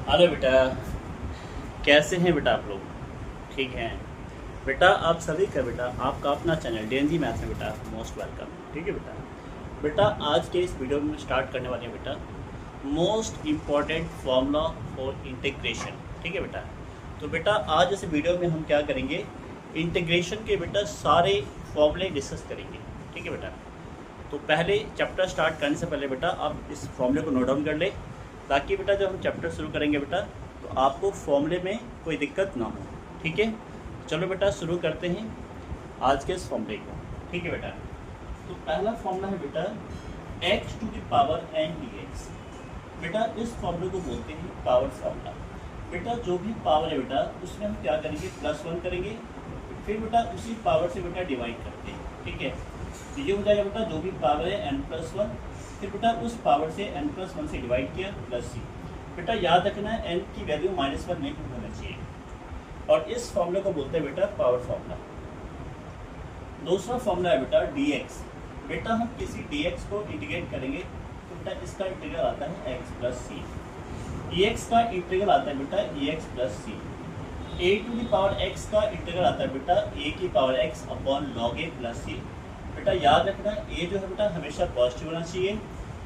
Hello बेटा, कैसे हैं बेटा आप लोग? ठीक हैं बेटा? आप सभी का बेटा आपका अपना चैनल डीएनजी मैथ्स में बेटा मोस्ट वेलकम। ठीक है बेटा? बेटा आज के इस वीडियो में स्टार्ट करने वाले हैं बेटा most important formula for integration. ठीक है बेटा? तो बेटा आज इस वीडियो में हम क्या करेंगे, इंटीग्रेशन के बेटा सारे फॉर्मूले डिस्कस करेंगे। ठीक है बेटा? तो पहले चैप्टर स्टार्ट करने से पहले बेटा आप इस फॉर्मूले को नोट डाउन कर ले, ताकि बेटा जब हम चैप्टर शुरू करेंगे बेटा तो आपको फॉर्मूले में कोई दिक्कत ना हो। ठीक है? चलो बेटा शुरू करते हैं आज के इस फॉर्मूले को। ठीक है बेटा? तो पहला फॉर्मूला है बेटा x to the power n dx। बेटा इस फॉर्मूले को बोलते हैं पावर फॉर्मूला। बेटा जो भी पावर है बेटा उसमें हम क्या करेंगे, +1 करेंगे, फिर बेटा उसी पावर से बेटा डिवाइड करते हैं। ठीक है? तो ये हो जाएगा बेटा जो भी पावर है n+1, फिर बेटा उस पावर से n+1 से डिवाइड किया +c। बेटा याद रखना है n की वैल्यू -1 नहीं होना चाहिए, और इस फॉर्मूले को बोलते हैं बेटा पावर फॉर्मूला। दूसरा फॉर्मूला है बेटा dx। बेटा हम किसी dx को इंटीग्रेट करेंगे तो बेटा इसका इंटीग्रल आता है x + c। ex का इंटीग्रल आता है बेटा ex + c। a to the power x का इंटीग्रल आता है बेटा a की पावर x upon log a + c। बेटा याद रखना a जो है बेटा हमेशा पॉजिटिव होना चाहिए,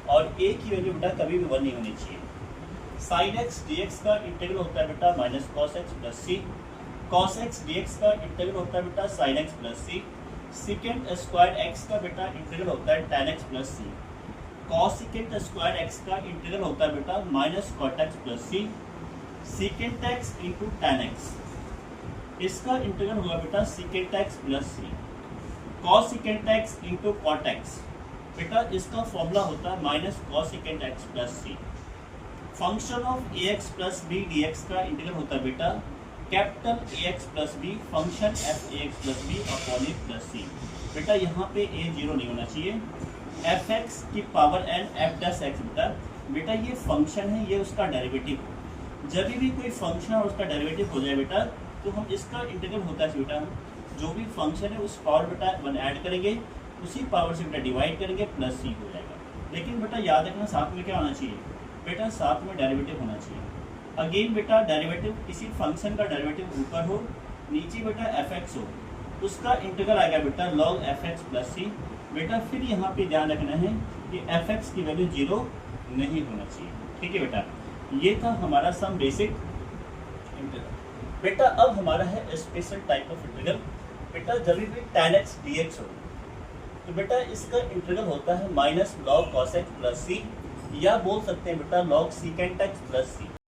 और a की वैल्यू बेटा कभी भी 1 नहीं होनी चाहिए। sin x dx का इंटीग्रल होता है बेटा -cos x + c। cos x dx का इंटीग्रल होता है बेटा sin x + c। secant square x का बेटा इंटीग्रल होता है tan x + c। cosecant square x का इंटीग्रल होता है बेटा -cot x + c। secant x into tan x, इसका इंटीग्रल होगा बेटा secant x + c। cosecant x into cot x, बेटा इसका फॉर्मूला होता है -cosecant x + c। Function of ax + b dx का इंटीग्रल होता है बेटा capital ax + b function f(ax + b) upon a + c। बेटा यहाँ पे a 0 नहीं होना चाहिए। fx की पावर n f'(x) बेटा ये फंक्शन है, ये उसका डेरिवेटिव हो। जब भी कोई फंक्शन और उसका डेरिवेटिव हो जाए बेटा तो हम इसका इंटीग्रल होता है बेटा हम जो भी फंक्शन है उस पावर बेटा 1 ऐड करेंगे, उसी पावर से बेटा डिवाइड करेंगे +c हो जाएगा। लेकिन बेटा याद रखना साथ में क्या होना चाहिए, बेटा साथ में डेरिवेटिव होना चाहिए। अगेन बेटा डेरिवेटिव किसी फंक्शन का डेरिवेटिव ऊपर हो, नीचे बेटा fx हो, उसका इंटीग्रल आएगा बेटा log fx + c। बेटा फिर यहाँ पे ध्यान रखना है कि fx की वैल्यू 0 नहीं होना चाहिए। ठीक है बेटा? ये था हमारा सम बेसिक इंटीग्रल। बेटा अब हमारा है स्पेशल टाइप ऑफ इंटीग्रल। बेटा जब भी tan x dx हो तो बेटा इसका इंटीग्रल होता है -log cos x + c, या बोल सकते हैं बेटा log secant x + c।